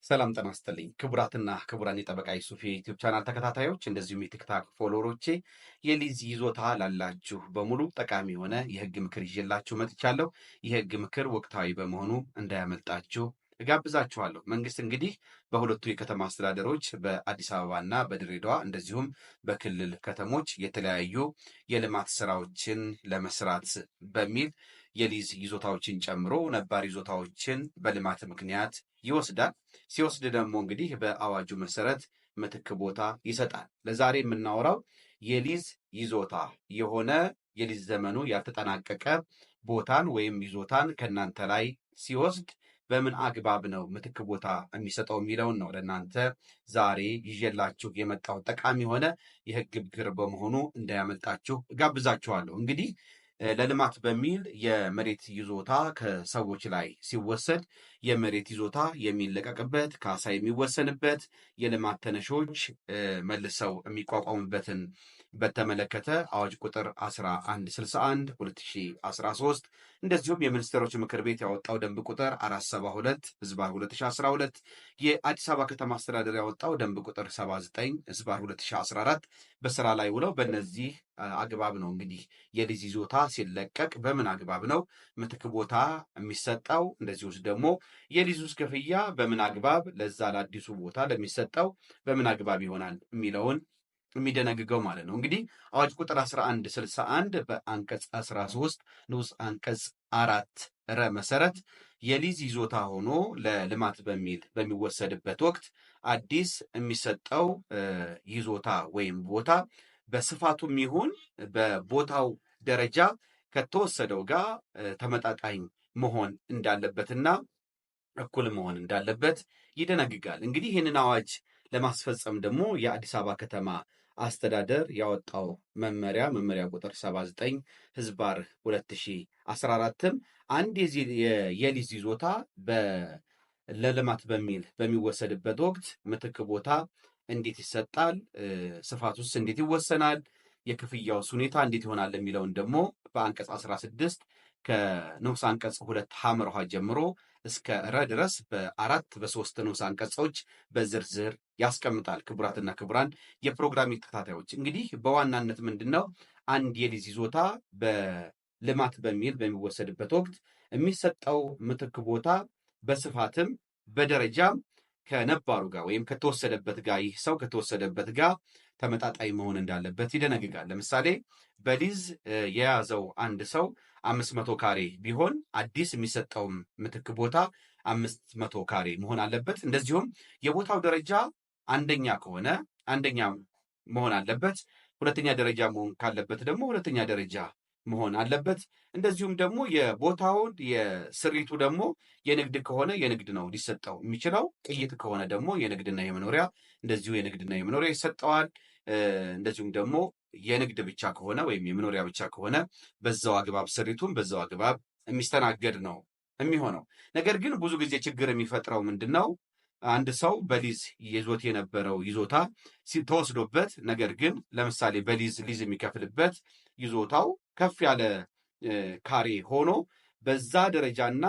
ሰላም ጤና ይስጥልኝ ክቡራትና ክቡራን የጠበቃ ዩሱፍ የዩቲዩብ ቻናል ተከታታዮች እንደዚሁም የቲክታክ ፎሎወሮቼ የሊዝ ይዞታ ላላችሁ በሙሉ ጠቃሚ የሆነ የህግ ምክር ይዤላችሁ መጥቻለሁ። የህግ ምክር ወቅታዊ በመሆኑ እንዳያመልጣችሁ እጋብዛችኋለሁ። መንግስት እንግዲህ በሁለቱ የከተማ አስተዳደሮች በአዲስ አበባና በድሬዳዋ እንደዚሁም በክልል ከተሞች የተለያዩ የልማት ስራዎችን ለመስራት በሚል የሊዝ ይዞታዎችን ጨምሮ ነባር ይዞታዎችን በልማት ምክንያት ይወስዳል። ሲወስድ ደግሞ እንግዲህ በአዋጁ መሰረት ምትክ ቦታ ይሰጣል። ለዛሬ የምናወራው የሊዝ ይዞታ የሆነ የሊዝ ዘመኑ ያልተጠናቀቀ ቦታን ወይም ይዞታን ከእናንተ ላይ ሲወስድ በምን አግባብ ነው ምትክ ቦታ የሚሰጠው የሚለውን ነው ለእናንተ ዛሬ ይዤላችሁ የመጣው። ጠቃሚ የሆነ የህግ ምክር በመሆኑ እንዳያመልጣችሁ እጋብዛችኋለሁ። እንግዲህ ለልማት በሚል የመሬት ይዞታ ከሰዎች ላይ ሲወሰድ የመሬት ይዞታ የሚለቀቅበት፣ ካሳ የሚወሰንበት፣ የልማት ተነሾች መልሰው የሚቋቋሙበትን በተመለከተ አዋጅ ቁጥር 1161 2013 እንደዚሁም የሚኒስትሮች ምክር ቤት ያወጣው ደንብ ቁጥር 472 ህዝባር 2012 የአዲስ አበባ ከተማ አስተዳደር ያወጣው ደንብ ቁጥር 79 ህዝባር 2014 በስራ ላይ ውለው በእነዚህ አግባብ ነው እንግዲህ የሊዝ ይዞታ ሲለቀቅ በምን አግባብ ነው ምትክ ቦታ የሚሰጠው፣ እንደዚህ ውስጥ ደግሞ የሊዝ ውስጥ ክፍያ በምን አግባብ ለዛ ለአዲሱ ቦታ ለሚሰጠው በምን አግባብ ይሆናል የሚለውን የሚደነግገው ማለት ነው። እንግዲህ አዋጅ ቁጥር 1161 በአንቀጽ 13 ንዑስ አንቀጽ 4 ረ መሰረት የሊዝ ይዞታ ሆኖ ለልማት በሚል በሚወሰድበት ወቅት አዲስ የሚሰጠው ይዞታ ወይም ቦታ በስፋቱም ይሁን በቦታው ደረጃ ከተወሰደው ጋር ተመጣጣኝ መሆን እንዳለበትና እኩል መሆን እንዳለበት ይደነግጋል። እንግዲህ ይህንን አዋጅ ለማስፈጸም ደግሞ የአዲስ አበባ ከተማ አስተዳደር ያወጣው መመሪያ ቁጥር 79 ህዝባር 2014ም አንድ የሊዝ ይዞታ ለልማት በሚል በሚወሰድበት ወቅት ምትክ ቦታ እንዴት ይሰጣል፣ ስፋቱስ እንዴት ይወሰናል፣ የክፍያውስ ሁኔታ እንዴት ይሆናል የሚለውን ደግሞ በአንቀጽ 16 ከንዑስ አንቀጽ 2 ሐመርሃ ጀምሮ እስከ ረ ድረስ በ4 ንዑስ አንቀጾች በዝርዝር ያስቀምጣል። ክቡራትና ክቡራን የፕሮግራም ተከታታዮች እንግዲህ በዋናነት ምንድነው አንድ የሊዝ ይዞታ በልማት በሚል በሚወሰድበት ወቅት የሚሰጠው ምትክ ቦታ በስፋትም በደረጃም ከነባሩ ጋር ወይም ከተወሰደበት ጋር ይህ ሰው ከተወሰደበት ጋር ተመጣጣኝ መሆን እንዳለበት ይደነግጋል። ለምሳሌ በሊዝ የያዘው አንድ ሰው 500 ካሬ ቢሆን አዲስ የሚሰጠውም ምትክ ቦታ 500 ካሬ መሆን አለበት። እንደዚሁም የቦታው ደረጃ አንደኛ ከሆነ አንደኛ መሆን አለበት። ሁለተኛ ደረጃ መሆን ካለበት ደግሞ ሁለተኛ ደረጃ መሆን አለበት። እንደዚሁም ደግሞ የቦታውን የስሪቱ ደግሞ የንግድ ከሆነ የንግድ ነው ሊሰጠው የሚችለው። ቅይጥ ከሆነ ደግሞ የንግድና የመኖሪያ እንደዚሁ የንግድና የመኖሪያ ይሰጠዋል። እንደዚሁም ደግሞ የንግድ ብቻ ከሆነ ወይም የመኖሪያ ብቻ ከሆነ በዛው አግባብ ስሪቱን በዛው አግባብ የሚስተናገድ ነው የሚሆነው። ነገር ግን ብዙ ጊዜ ችግር የሚፈጥረው ምንድን ነው? አንድ ሰው በሊዝ ይዞት የነበረው ይዞታ ተወስዶበት፣ ነገር ግን ለምሳሌ በሊዝ የሚከፍልበት ይዞታው ከፍ ያለ ካሬ ሆኖ በዛ ደረጃና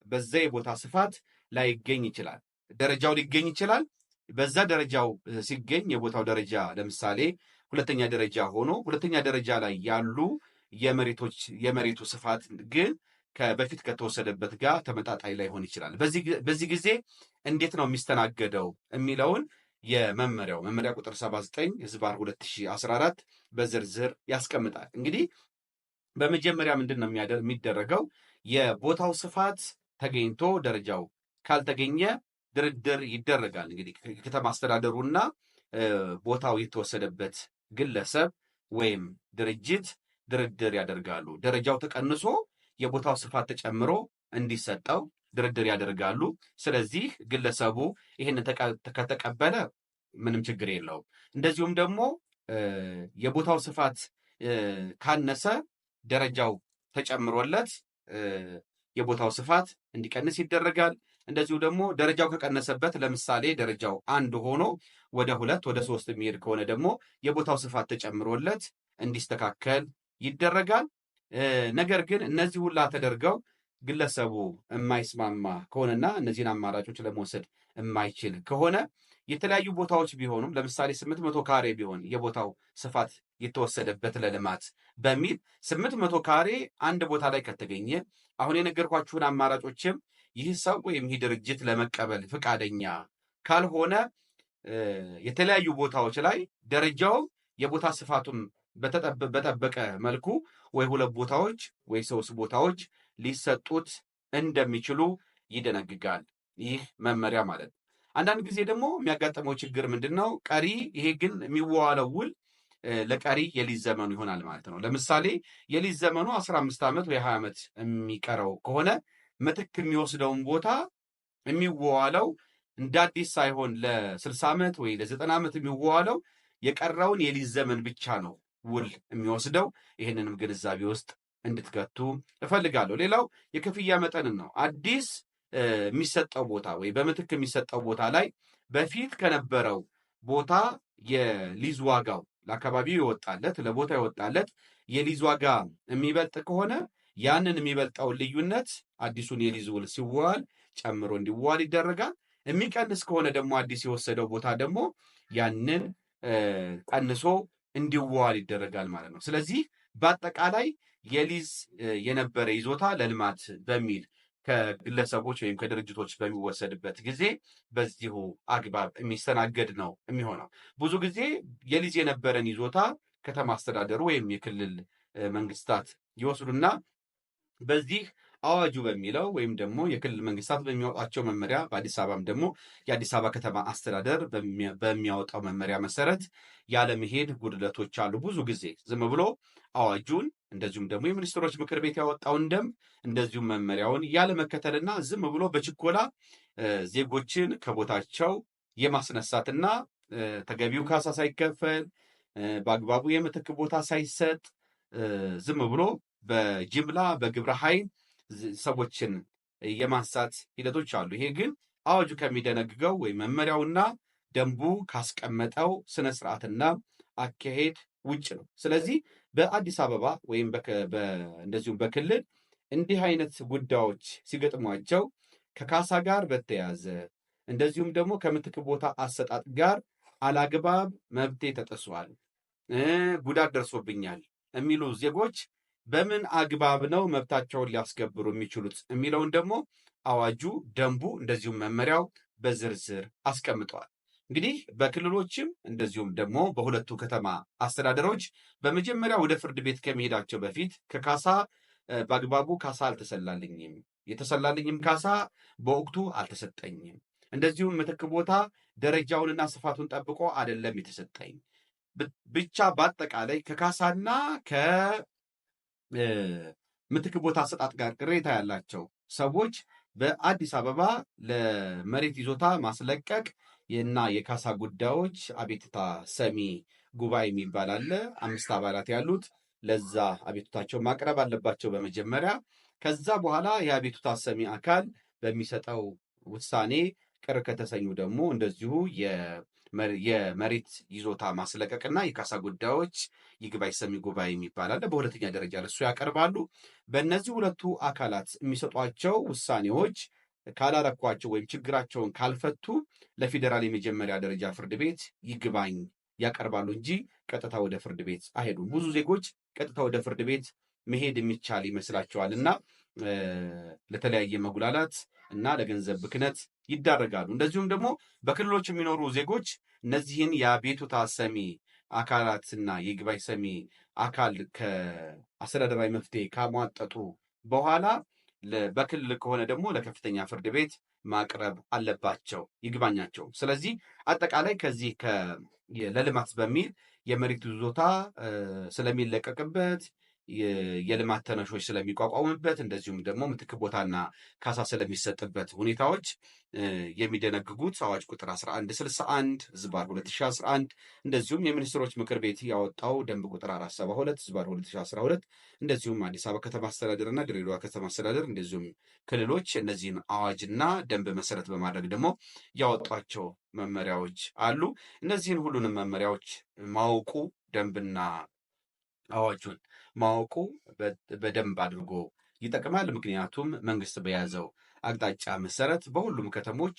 በዛ የቦታ ስፋት ላይገኝ ይችላል። ደረጃው ሊገኝ ይችላል። በዛ ደረጃው ሲገኝ የቦታው ደረጃ ለምሳሌ ሁለተኛ ደረጃ ሆኖ ሁለተኛ ደረጃ ላይ ያሉ የመሬቱ ስፋት ግን በፊት ከተወሰደበት ጋር ተመጣጣኝ ላይሆን ይችላል። በዚህ ጊዜ እንዴት ነው የሚስተናገደው የሚለውን መመሪያ ቁጥር 79 ህዝባር 2014 በዝርዝር ያስቀምጣል። እንግዲህ በመጀመሪያ ምንድን ነው የሚደረገው? የቦታው ስፋት ተገኝቶ ደረጃው ካልተገኘ ድርድር ይደረጋል። እንግዲህ ከተማ አስተዳደሩና ቦታው የተወሰደበት ግለሰብ ወይም ድርጅት ድርድር ያደርጋሉ። ደረጃው ተቀንሶ የቦታው ስፋት ተጨምሮ እንዲሰጠው ድርድር ያደርጋሉ። ስለዚህ ግለሰቡ ይህንን ከተቀበለ ምንም ችግር የለውም። እንደዚሁም ደግሞ የቦታው ስፋት ካነሰ ደረጃው ተጨምሮለት የቦታው ስፋት እንዲቀንስ ይደረጋል። እንደዚሁ ደግሞ ደረጃው ከቀነሰበት ለምሳሌ ደረጃው 1 ሆኖ ወደ 2 ወደ 3 የሚሄድ ከሆነ ደግሞ የቦታው ስፋት ተጨምሮለት እንዲስተካከል ይደረጋል። ነገር ግን እነዚህ ሁላ ተደርገው ግለሰቡ የማይስማማ ከሆነና እነዚህን አማራጮች ለመውሰድ የማይችል ከሆነ የተለያዩ ቦታዎች ቢሆኑም ለምሳሌ 800 ካሬ ቢሆን የቦታው ስፋት የተወሰደበት ለልማት በሚል 800 ካሬ አንድ ቦታ ላይ ከተገኘ አሁን የነገርኳችሁን አማራጮችም ይህ ሰው ወይም ይህ ድርጅት ለመቀበል ፈቃደኛ ካልሆነ የተለያዩ ቦታዎች ላይ ደረጃው የቦታ ስፋቱን በጠበቀ መልኩ ወይ 2 ቦታዎች ወይ 3 ቦታዎች ሊሰጡት እንደሚችሉ ይደነግጋል ይህ መመሪያ ማለት ነው። አንዳንድ ጊዜ ደግሞ የሚያጋጥመው ችግር ምንድን ነው? ቀሪ ይሄ ግን የሚዋዋለው ውል ለቀሪ የሊዝ ዘመኑ ይሆናል ማለት ነው። ለምሳሌ የሊዝ ዘመኑ 15 ዓመት ወይ 20 ዓመት የሚቀረው ከሆነ ምትክ የሚወስደውን ቦታ የሚዋዋለው እንደ አዲስ ሳይሆን ለ60 ዓመት ወይ ለ90 ዓመት የሚዋዋለው የቀረውን የሊዝ ዘመን ብቻ ነው ውል የሚወስደው። ይህንንም ግንዛቤ ውስጥ እንድትከቱ እፈልጋለሁ። ሌላው የክፍያ መጠንን ነው። አዲስ የሚሰጠው ቦታ ወይ በምትክ የሚሰጠው ቦታ ላይ በፊት ከነበረው ቦታ የሊዝ ዋጋው ለአካባቢው ይወጣለት ለቦታ ይወጣለት የሊዝ ዋጋ የሚበልጥ ከሆነ ያንን የሚበልጠውን ልዩነት አዲሱን የሊዝ ውል ሲዋል ጨምሮ እንዲዋል ይደረጋል። የሚቀንስ ከሆነ ደግሞ አዲስ የወሰደው ቦታ ደግሞ ያንን ቀንሶ እንዲዋል ይደረጋል ማለት ነው። ስለዚህ በአጠቃላይ የሊዝ የነበረ ይዞታ ለልማት በሚል ከግለሰቦች ወይም ከድርጅቶች በሚወሰድበት ጊዜ በዚሁ አግባብ የሚስተናገድ ነው የሚሆነው። ብዙ ጊዜ የሊዝ የነበረን ይዞታ ከተማ አስተዳደሩ ወይም የክልል መንግስታት ይወስዱና በዚህ አዋጁ በሚለው ወይም ደግሞ የክልል መንግስታት በሚያወጣቸው መመሪያ በአዲስ አበባም ደግሞ የአዲስ አበባ ከተማ አስተዳደር በሚያወጣው መመሪያ መሰረት ያለመሄድ ጉድለቶች አሉ። ብዙ ጊዜ ዝም ብሎ አዋጁን እንደዚሁም ደግሞ የሚኒስትሮች ምክር ቤት ያወጣውን ደንብ እንደዚሁም መመሪያውን ያለመከተልና ዝም ብሎ በችኮላ ዜጎችን ከቦታቸው የማስነሳትና ተገቢው ካሳ ሳይከፈል በአግባቡ የምትክ ቦታ ሳይሰጥ ዝም ብሎ በጅምላ በግብረ ኃይል ሰዎችን የማንሳት ሂደቶች አሉ። ይሄ ግን አዋጁ ከሚደነግገው ወይም መመሪያውና ደንቡ ካስቀመጠው ስነስርዓትና አካሄድ ውጭ ነው። ስለዚህ በአዲስ አበባ ወይም እንደዚሁም በክልል እንዲህ አይነት ጉዳዮች ሲገጥሟቸው ከካሳ ጋር በተያያዘ እንደዚሁም ደግሞ ከምትክ ቦታ አሰጣጥ ጋር አላግባብ መብቴ ተጥሷል፣ ጉዳት ደርሶብኛል የሚሉ ዜጎች በምን አግባብ ነው መብታቸውን ሊያስከብሩ የሚችሉት የሚለውን ደግሞ አዋጁ፣ ደንቡ እንደዚሁም መመሪያው በዝርዝር አስቀምጠዋል። እንግዲህ በክልሎችም እንደዚሁም ደግሞ በሁለቱ ከተማ አስተዳደሮች በመጀመሪያ ወደ ፍርድ ቤት ከመሄዳቸው በፊት ከካሳ በአግባቡ ካሳ አልተሰላልኝም፣ የተሰላልኝም ካሳ በወቅቱ አልተሰጠኝም፣ እንደዚሁም ምትክ ቦታ ደረጃውንና ስፋቱን ጠብቆ አይደለም የተሰጠኝ፣ ብቻ በአጠቃላይ ከካሳና ከምትክ ቦታ አሰጣጥ ጋር ቅሬታ ያላቸው ሰዎች በአዲስ አበባ ለመሬት ይዞታ ማስለቀቅ እና የካሳ ጉዳዮች አቤቱታ ሰሚ ጉባኤ የሚባል አለ። 5 አባላት ያሉት ለዛ አቤቱታቸው ማቅረብ አለባቸው በመጀመሪያ። ከዛ በኋላ የአቤቱታ ሰሚ አካል በሚሰጠው ውሳኔ ቅር ከተሰኙ ደግሞ እንደዚሁ የመሬት ይዞታ ማስለቀቅና የካሳ ጉዳዮች ይግባኝ ሰሚ ጉባኤ የሚባል አለ። በሁለተኛ ደረጃ ለሱ ያቀርባሉ። በእነዚህ ሁለቱ አካላት የሚሰጧቸው ውሳኔዎች ካላረኳቸው ወይም ችግራቸውን ካልፈቱ ለፌዴራል የመጀመሪያ ደረጃ ፍርድ ቤት ይግባኝ ያቀርባሉ እንጂ ቀጥታ ወደ ፍርድ ቤት አይሄዱም። ብዙ ዜጎች ቀጥታ ወደ ፍርድ ቤት መሄድ የሚቻል ይመስላቸዋል እና ለተለያየ መጉላላት እና ለገንዘብ ብክነት ይዳረጋሉ። እንደዚሁም ደግሞ በክልሎች የሚኖሩ ዜጎች እነዚህን የአቤቱታ ሰሚ አካላትና የይግባኝ ሰሚ አካል ከአስተዳደራዊ መፍትሄ ካሟጠጡ በኋላ በክልል ከሆነ ደግሞ ለከፍተኛ ፍርድ ቤት ማቅረብ አለባቸው ይግባኛቸው። ስለዚህ አጠቃላይ ከዚህ ለልማት በሚል የመሬት ይዞታ ስለሚለቀቅበት የልማት ተነሾች ስለሚቋቋሙበት እንደዚሁም ደግሞ ምትክ ቦታና ካሳ ስለሚሰጥበት ሁኔታዎች የሚደነግጉት አዋጅ ቁጥር 1161 ዝባር 2011 እንደዚሁም የሚኒስትሮች ምክር ቤት ያወጣው ደንብ ቁጥር 472 ዝባር 2012 እንደዚሁም አዲስ አበባ ከተማ አስተዳደርና ድሬዳዋ ከተማ አስተዳደር እንደዚሁም ክልሎች እነዚህን አዋጅና ደንብ መሰረት በማድረግ ደግሞ ያወጧቸው መመሪያዎች አሉ። እነዚህን ሁሉንም መመሪያዎች ማወቁ ደንብና አዋጁን ማወቁ በደንብ አድርጎ ይጠቅማል። ምክንያቱም መንግስት በያዘው አቅጣጫ መሰረት በሁሉም ከተሞች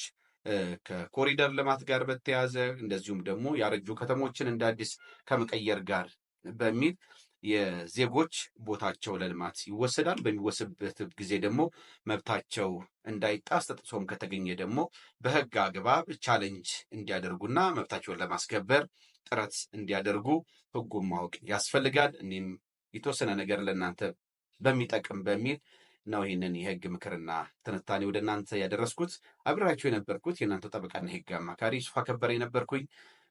ከኮሪደር ልማት ጋር በተያያዘ እንደዚሁም ደግሞ ያረጁ ከተሞችን እንደ አዲስ ከመቀየር ጋር በሚል የዜጎች ቦታቸው ለልማት ይወሰዳል። በሚወሰድበት ጊዜ ደግሞ መብታቸው እንዳይጣስ ተጥሶም ከተገኘ ደግሞ በሕግ አግባብ ቻለንጅ እንዲያደርጉና መብታቸውን ለማስከበር ጥረት እንዲያደርጉ ሕጉን ማወቅ ያስፈልጋል። እኔም የተወሰነ ነገር ለእናንተ በሚጠቅም በሚል ነው ይህንን የሕግ ምክርና ትንታኔ ወደ እናንተ ያደረስኩት። አብሬያችሁ የነበርኩት የእናንተ ጠበቃና የሕግ አማካሪ ዩሱፍ ከበረ የነበርኩኝ።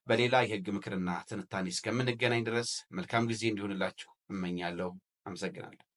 በሌላ የሕግ ምክርና ትንታኔ እስከምንገናኝ ድረስ መልካም ጊዜ እንዲሆንላችሁ እመኛለሁ። አመሰግናለሁ።